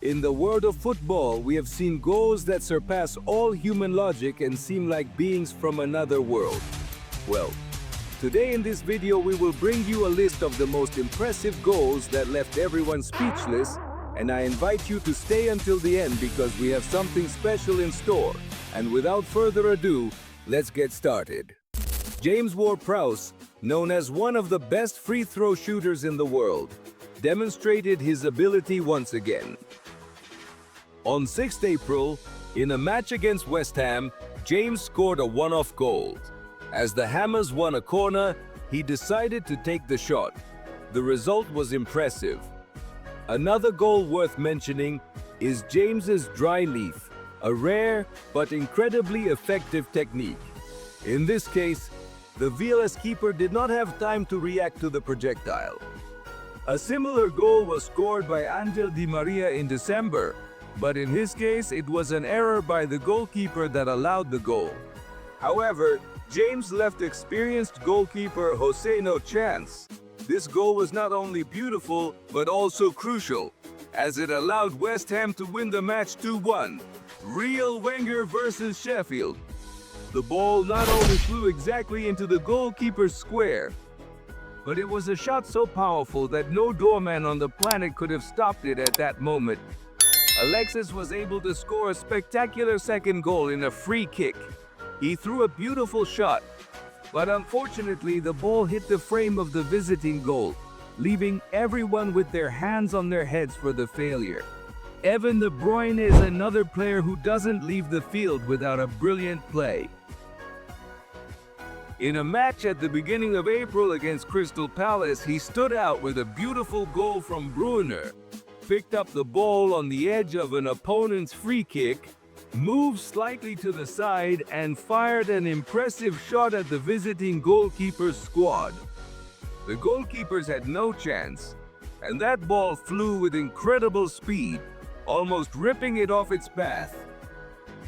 In the world of football, we have seen goals that surpass all human logic and seem like beings from another world. Well, today in this video we will bring you a list of the most impressive goals that left everyone speechless, and I invite you to stay until the end because we have something special in store. And without further ado, let's get started. James Ward-Prowse, known as one of the best free throw shooters in the world, demonstrated his ability once again. On 6th April, in a match against West Ham, James scored a one-off goal. As the Hammers won a corner, he decided to take the shot. The result was impressive. Another goal worth mentioning is James's dry leaf, a rare but incredibly effective technique. In this case, the VLS keeper did not have time to react to the projectile. A similar goal was scored by Angel Di Maria in December, but in his case it was an error by the goalkeeper that allowed the goal. However, James left experienced goalkeeper Jose no chance. This goal was not only beautiful, but also crucial, as it allowed West Ham to win the match 2-1. Real Wenger versus Sheffield. The ball not only flew exactly into the goalkeeper's square, but it was a shot so powerful that no doorman on the planet could have stopped it at that moment. Alexis was able to score a spectacular second goal in a free kick. He threw a beautiful shot, but unfortunately the ball hit the frame of the visiting goal, leaving everyone with their hands on their heads for the failure. Kevin De Bruyne is another player who doesn't leave the field without a brilliant play. In a match at the beginning of April against Crystal Palace, he stood out with a beautiful goal from Bruyne, picked up the ball on the edge of an opponent's free kick, moved slightly to the side, and fired an impressive shot at the visiting goalkeeper's squad. The goalkeepers had no chance, and that ball flew with incredible speed, almost ripping it off its path.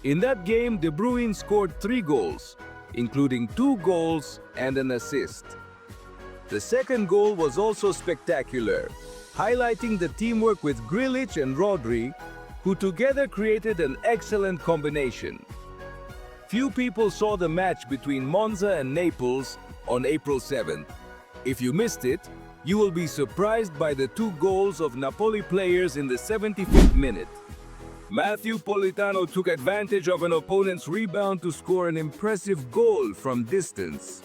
In that game, De Bruyne scored 3 goals, including 2 goals and an assist. The second goal was also spectacular, highlighting the teamwork with Grealish and Rodri, who together created an excellent combination. Few people saw the match between Monza and Naples on April 7th. If you missed it, you will be surprised by the 2 goals of Napoli players in the 75th minute. Matthew Politano took advantage of an opponent's rebound to score an impressive goal from distance.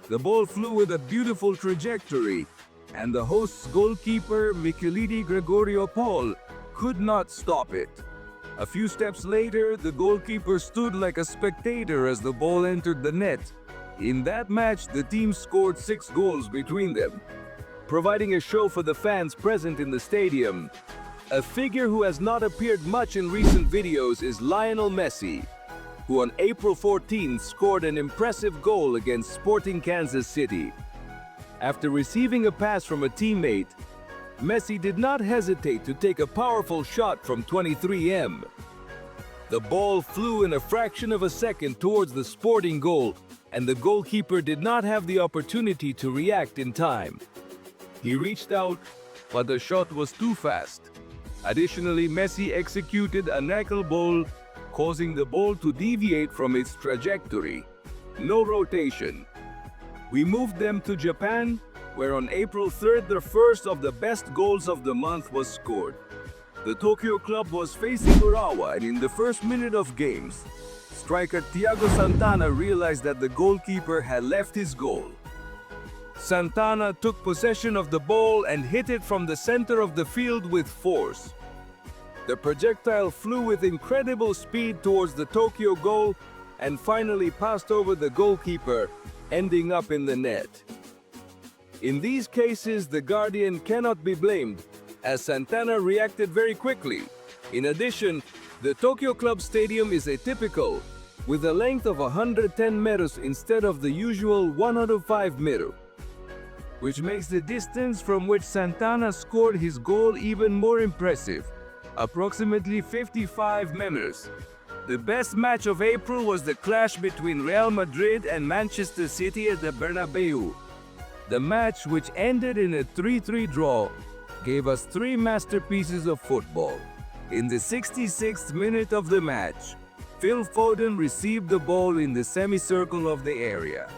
The ball flew with a beautiful trajectory, and the host's goalkeeper, Mikelidi Gregorio Paul, could not stop it. A few steps later, the goalkeeper stood like a spectator as the ball entered the net. In that match, the team scored 6 goals between them, providing a show for the fans present in the stadium. A figure who has not appeared much in recent videos is Lionel Messi, who on April 14th scored an impressive goal against Sporting Kansas City. After receiving a pass from a teammate, Messi did not hesitate to take a powerful shot from 23m. The ball flew in a fraction of a second towards the Sporting goal, and the goalkeeper did not have the opportunity to react in time. He reached out, but the shot was too fast. Additionally, Messi executed a knuckleball, causing the ball to deviate from its trajectory. No rotation. We moved them to Japan, where on April 3rd the first of the best goals of the month was scored. The Tokyo club was facing Urawa, and in the first minute of games, striker Thiago Santana realized that the goalkeeper had left his goal. Santana took possession of the ball and hit it from the center of the field with force. The projectile flew with incredible speed towards the Tokyo goal and finally passed over the goalkeeper, ending up in the net. In these cases, the Guardian cannot be blamed, as Santana reacted very quickly. In addition, the Tokyo Club Stadium is atypical, with a length of 110 meters instead of the usual 105 meters, which makes the distance from which Santana scored his goal even more impressive, approximately 55 meters. The best match of April was the clash between Real Madrid and Manchester City at the Bernabeu. The match, which ended in a 3-3 draw, gave us 3 masterpieces of football. In the 66th minute of the match, Phil Foden received the ball in the semicircle of the area.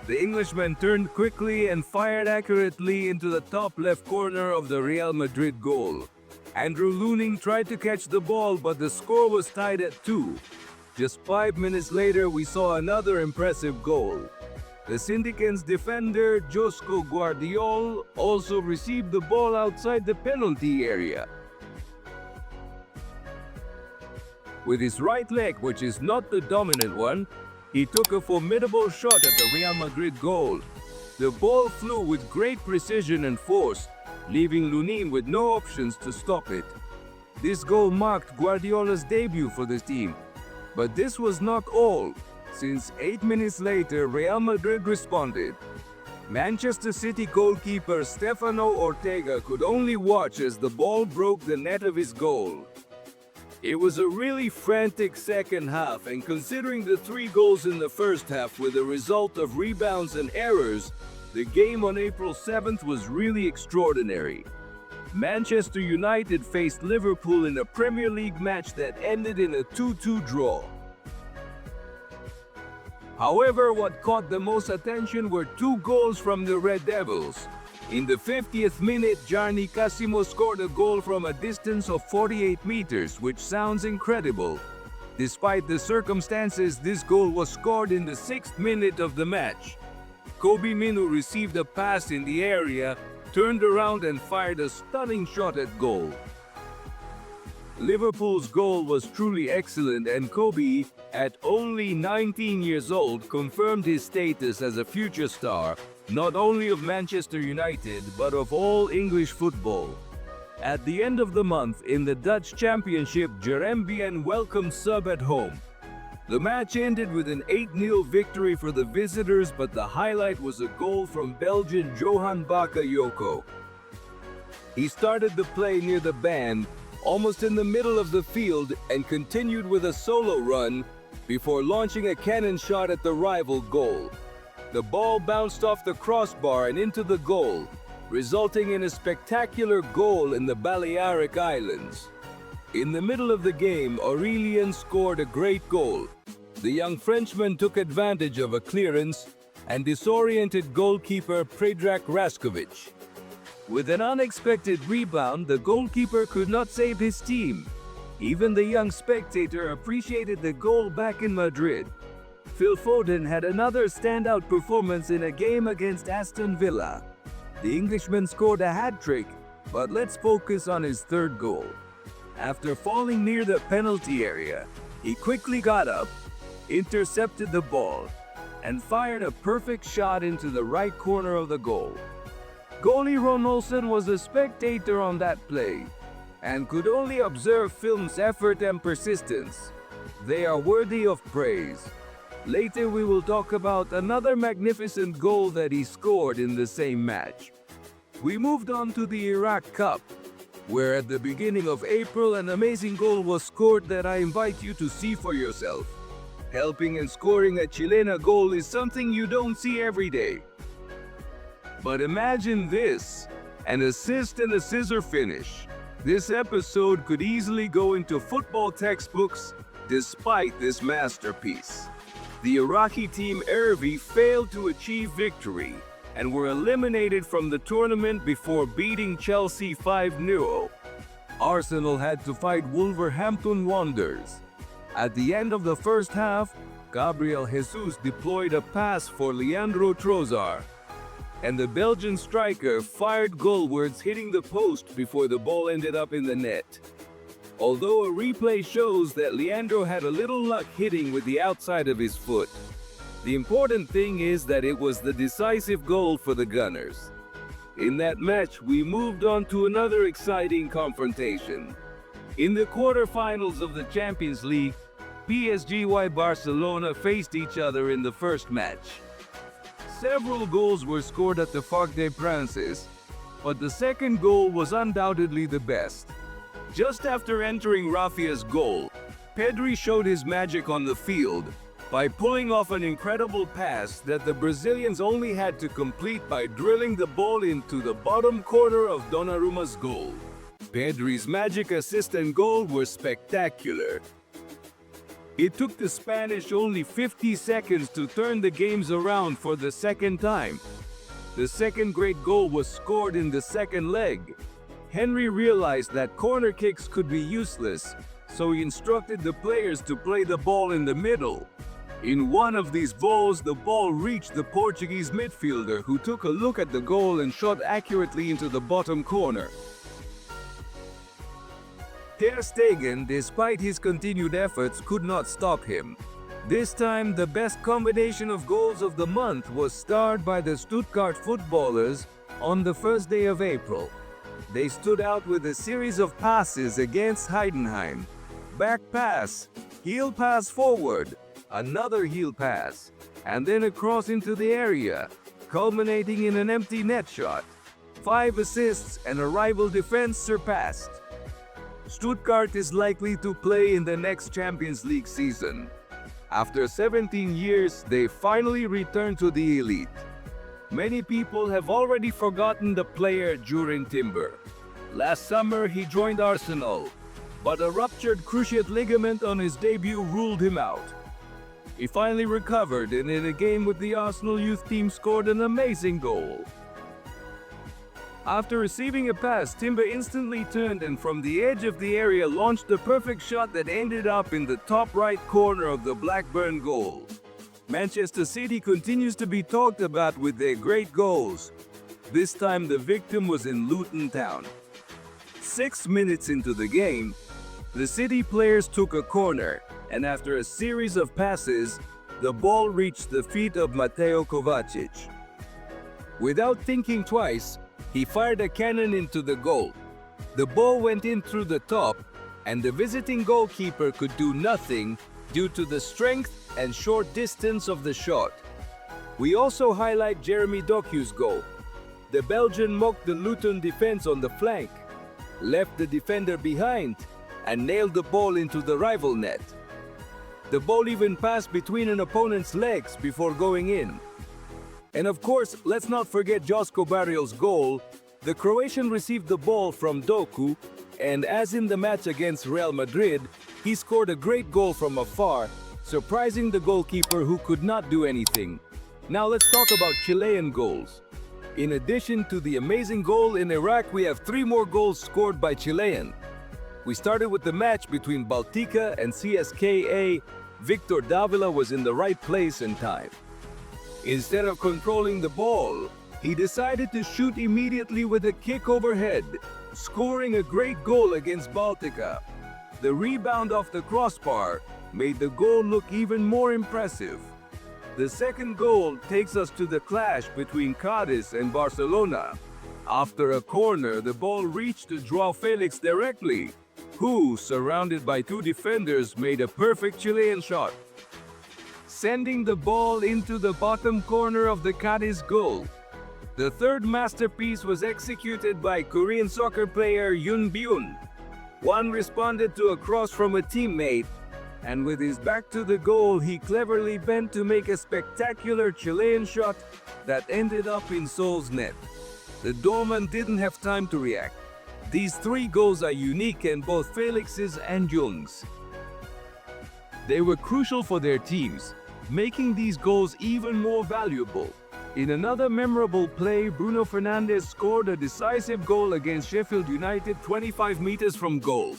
The Englishman turned quickly and fired accurately into the top left corner of the Real Madrid goal. Andrew Luning tried to catch the ball, but the score was tied at 2. Just 5 minutes later, we saw another impressive goal. The Syndicans defender Josko Guardiol also received the ball outside the penalty area. With his right leg, which is not the dominant one, he took a formidable shot at the Real Madrid goal. The ball flew with great precision and force, leaving Lunin with no options to stop it. This goal marked Guardiola's debut for the team. But this was not all, since 8 minutes later Real Madrid responded. Manchester City goalkeeper Stefano Ortega could only watch as the ball broke the net of his goal. It was a really frantic second half, and considering the 3 goals in the first half were the result of rebounds and errors, the game on April 7th was really extraordinary. Manchester United faced Liverpool in a Premier League match that ended in a 2-2 draw. However, what caught the most attention were 2 goals from the Red Devils. In the 50th minute, Gianni Cassimo scored a goal from a distance of 48 meters, which sounds incredible. Despite the circumstances, this goal was scored in the 6th minute of the match. Kobe Minu received a pass in the area, turned around and fired a stunning shot at goal. Liverpool's goal was truly excellent, and Kobe, at only 19 years old, confirmed his status as a future star, not only of Manchester United but of all English football. At the end of the month, in the Dutch Championship, Jerem Bien welcomed Sub at home. The match ended with an 8-0 victory for the visitors, but the highlight was a goal from Belgian Johan Bakayoko. He started the play near the band, almost in the middle of the field, and continued with a solo run before launching a cannon shot at the rival goal. The ball bounced off the crossbar and into the goal, resulting in a spectacular goal in the Balearic Islands. In the middle of the game, Aurelien scored a great goal. The young Frenchman took advantage of a clearance and disoriented goalkeeper Predrag Raskovic. With an unexpected rebound, the goalkeeper could not save his team. Even the young spectator appreciated the goal back in Madrid. Phil Foden had another standout performance in a game against Aston Villa. The Englishman scored a hat-trick, but let's focus on his 3rd goal. After falling near the penalty area, he quickly got up, intercepted the ball, and fired a perfect shot into the right corner of the goal. Goalie Ron Olsen was a spectator on that play and could only observe Phil's effort and persistence. They are worthy of praise. Later we will talk about another magnificent goal that he scored in the same match. We moved on to the Iraq Cup, where at the beginning of April an amazing goal was scored that I invite you to see for yourself. Helping and scoring a Chilena goal is something you don't see every day. But imagine this, an assist and a scissor finish. This episode could easily go into football textbooks despite this masterpiece. The Iraqi team Ervi failed to achieve victory and were eliminated from the tournament before beating Chelsea 5-0. Arsenal had to fight Wolverhampton Wanderers. At the end of the first half, Gabriel Jesus deployed a pass for Leandro Trossard, and the Belgian striker fired goalwards, hitting the post before the ball ended up in the net. Although a replay shows that Leandro had a little luck hitting with the outside of his foot, the important thing is that it was the decisive goal for the Gunners. In that match, we moved on to another exciting confrontation. In the quarterfinals of the Champions League, PSG and Barcelona faced each other in the first match. Several goals were scored at the Parc des Princes, but the second goal was undoubtedly the best. Just after entering Rafia's goal, Pedri showed his magic on the field by pulling off an incredible pass that the Brazilians only had to complete by drilling the ball into the bottom corner of Donnarumma's goal. Pedri's magic assist and goal were spectacular. It took the Spanish only 50 seconds to turn the games around for the second time. The second great goal was scored in the second leg. Henry realized that corner kicks could be useless, so he instructed the players to play the ball in the middle. In one of these balls, the ball reached the Portuguese midfielder, who took a look at the goal and shot accurately into the bottom corner. Ter Stegen, despite his continued efforts, could not stop him. This time, the best combination of goals of the month was starred by the Stuttgart footballers on the first day of April. They stood out with a series of passes against Heidenheim. Back pass, heel pass forward, another heel pass, and then a cross into the area, culminating in an empty net shot. 5 assists and a rival defense surpassed. Stuttgart is likely to play in the next Champions League season. After 17 years, they finally returned to the elite. Many people have already forgotten the player Jurgen Timber. Last summer, he joined Arsenal, but a ruptured cruciate ligament on his debut ruled him out. He finally recovered and in a game with the Arsenal youth team scored an amazing goal. After receiving a pass, Timber instantly turned and from the edge of the area launched a perfect shot that ended up in the top right corner of the Blackburn goal. Manchester City continues to be talked about with their great goals. This time the victim was in Luton Town. 6 minutes into the game, the City players took a corner, and after a series of passes, the ball reached the feet of Mateo Kovacic. Without thinking twice, he fired a cannon into the goal. The ball went in through the top, and the visiting goalkeeper could do nothing due to the strength and short distance of the shot. We also highlight Jeremy Doku's goal. The Belgian mocked the Luton defense on the flank, left the defender behind, and nailed the ball into the rival net. The ball even passed between an opponent's legs before going in. And of course, let's not forget Josko Barrios' goal. The Croatian received the ball from Doku, and as in the match against Real Madrid, he scored a great goal from afar, surprising the goalkeeper who could not do anything. Now let's talk about Chilean goals. In addition to the amazing goal in Iraq, we have 3 more goals scored by Chilean. We started with the match between Baltica and CSKA. Victor Davila was in the right place and time. Instead of controlling the ball, he decided to shoot immediately with a kick overhead, scoring a great goal against Baltica. The rebound off the crossbar made the goal look even more impressive. The second goal takes us to the clash between Cadiz and Barcelona. After a corner, the ball reached to João Felix directly, who, surrounded by 2 defenders, made a perfect Chilean shot, sending the ball into the bottom corner of the Cadiz goal. The third masterpiece was executed by Korean soccer player Yoon Byun. One responded to a cross from a teammate, and with his back to the goal, he cleverly bent to make a spectacular Chilean shot that ended up in Seoul's net. The doorman didn't have time to react. These 3 goals are unique in both Felix's and Yoon's. They were crucial for their teams, making these goals even more valuable. In another memorable play, Bruno Fernandes scored a decisive goal against Sheffield United 25 meters from goal.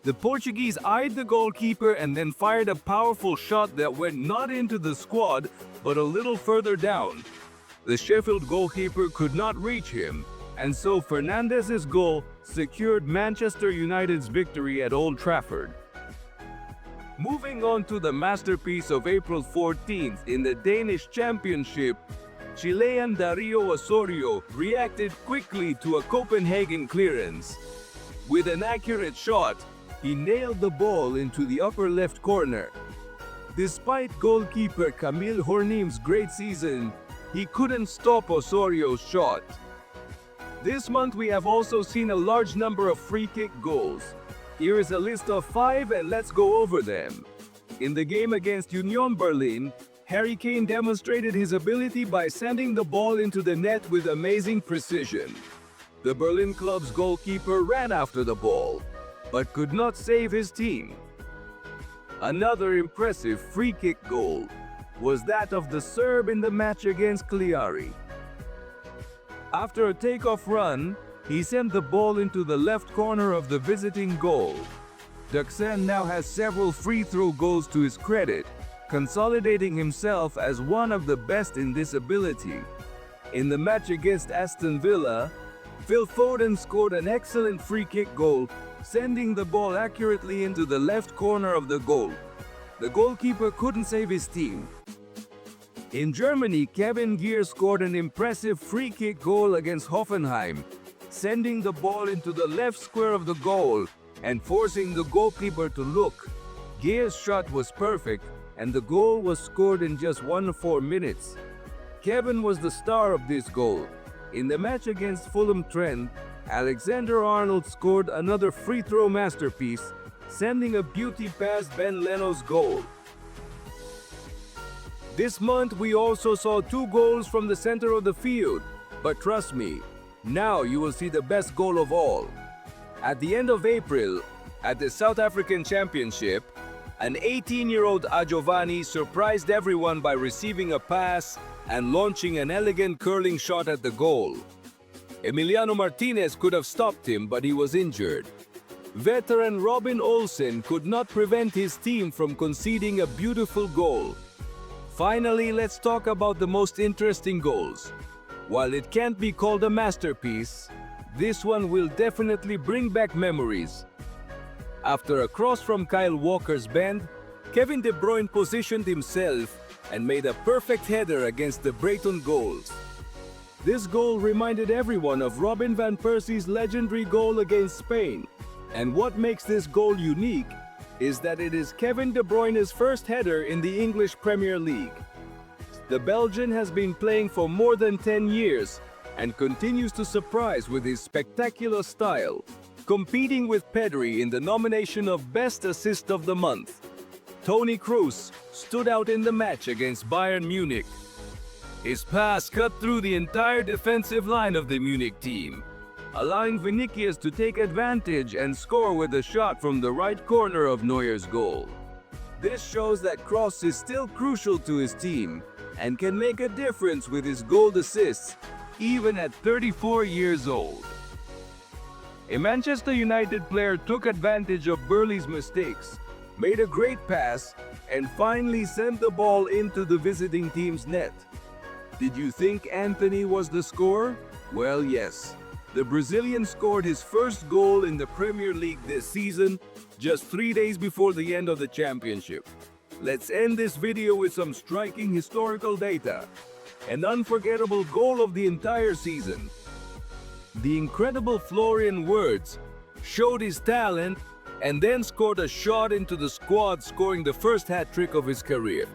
The Portuguese eyed the goalkeeper and then fired a powerful shot that went not into the squad, but a little further down. The Sheffield goalkeeper could not reach him, and so Fernandes's goal secured Manchester United's victory at Old Trafford. Moving on to the masterpiece of April 14th in the Danish Championship, Chilean Dario Osorio reacted quickly to a Copenhagen clearance. With an accurate shot, he nailed the ball into the upper left corner. Despite goalkeeper Camille Hornim's great season, he couldn't stop Osorio's shot. This month we have also seen a large number of free kick goals. Here is a list of 5 and let's go over them. In the game against Union Berlin, Harry Kane demonstrated his ability by sending the ball into the net with amazing precision. The Berlin club's goalkeeper ran after the ball, but could not save his team. Another impressive free kick goal was that of the Serb in the match against Cagliari. After a takeoff run, he sent the ball into the left corner of the visiting goal. Duxan now has several free throw goals to his credit, consolidating himself as one of the best in this ability. In the match against Aston Villa, Phil Foden scored an excellent free kick goal, sending the ball accurately into the left corner of the goal. The goalkeeper couldn't save his team. In Germany, Kevin Geer scored an impressive free kick goal against Hoffenheim, sending the ball into the left square of the goal and forcing the goalkeeper to look. Geer's shot was perfect, and the goal was scored in just 1 minutes. Kevin was the star of this goal. In the match against Fulham Trent, Alexander-Arnold scored another free throw masterpiece, sending a beauty past Ben Leno's goal. This month we also saw 2 goals from the center of the field, but trust me, now you will see the best goal of all. At the end of April, at the South African Championship, an 18-year-old Ajovani surprised everyone by receiving a pass and launching an elegant curling shot at the goal. Emiliano Martinez could have stopped him, but he was injured. Veteran Robin Olsen could not prevent his team from conceding a beautiful goal. Finally, let's talk about the most interesting goals. While it can't be called a masterpiece, this one will definitely bring back memories. After a cross from Kyle Walker's bend, Kevin De Bruyne positioned himself and made a perfect header against the Brighton goals. This goal reminded everyone of Robin van Persie's legendary goal against Spain. And what makes this goal unique is that it is Kevin De Bruyne's first header in the English Premier League. The Belgian has been playing for more than 10 years and continues to surprise with his spectacular style, competing with Pedri in the nomination of Best Assist of the Month. Toni Kroos stood out in the match against Bayern Munich. His pass cut through the entire defensive line of the Munich team, allowing Vinicius to take advantage and score with a shot from the right corner of Neuer's goal. This shows that Kroos is still crucial to his team and can make a difference with his goal assists, even at 34 years old. A Manchester United player took advantage of Burley's mistakes, made a great pass, and finally sent the ball into the visiting team's net. Did you think Anthony was the scorer? Well, yes. The Brazilian scored his first goal in the Premier League this season, just 3 days before the end of the championship. Let's end this video with some striking historical data. An unforgettable goal of the entire season. The incredible Florian Wirtz showed his talent and then scored a shot into the squad, scoring the first hat-trick of his career.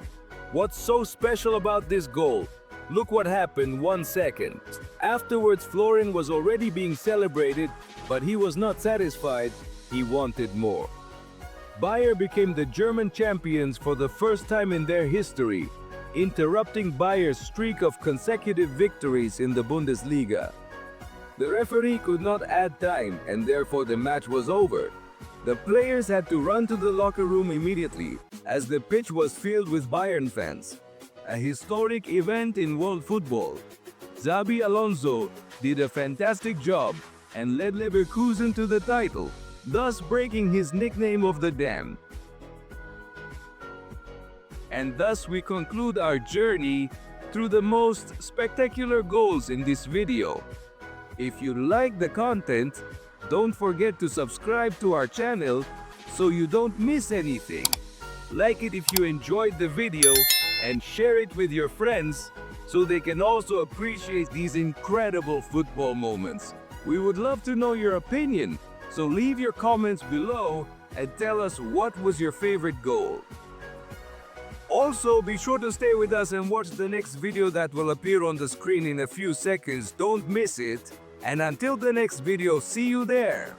What's so special about this goal? Look what happened 1 second. Afterwards, Florian was already being celebrated, but he was not satisfied. He wanted more. Bayer became the German champions for the first time in their history, interrupting Bayer's streak of consecutive victories in the Bundesliga. The referee could not add time, and therefore the match was over. The players had to run to the locker room immediately, as the pitch was filled with Bayern fans. A historic event in world football. Xabi Alonso did a fantastic job and led Leverkusen to the title, thus breaking his nickname of the Dam. And thus we conclude our journey through the most spectacular goals in this video. If you like the content, don't forget to subscribe to our channel so you don't miss anything. Like it if you enjoyed the video and share it with your friends so they can also appreciate these incredible football moments. We would love to know your opinion, so leave your comments below and tell us what was your favorite goal. Also, be sure to stay with us and watch the next video that will appear on the screen in a few seconds. Don't miss it. And until the next video, see you there!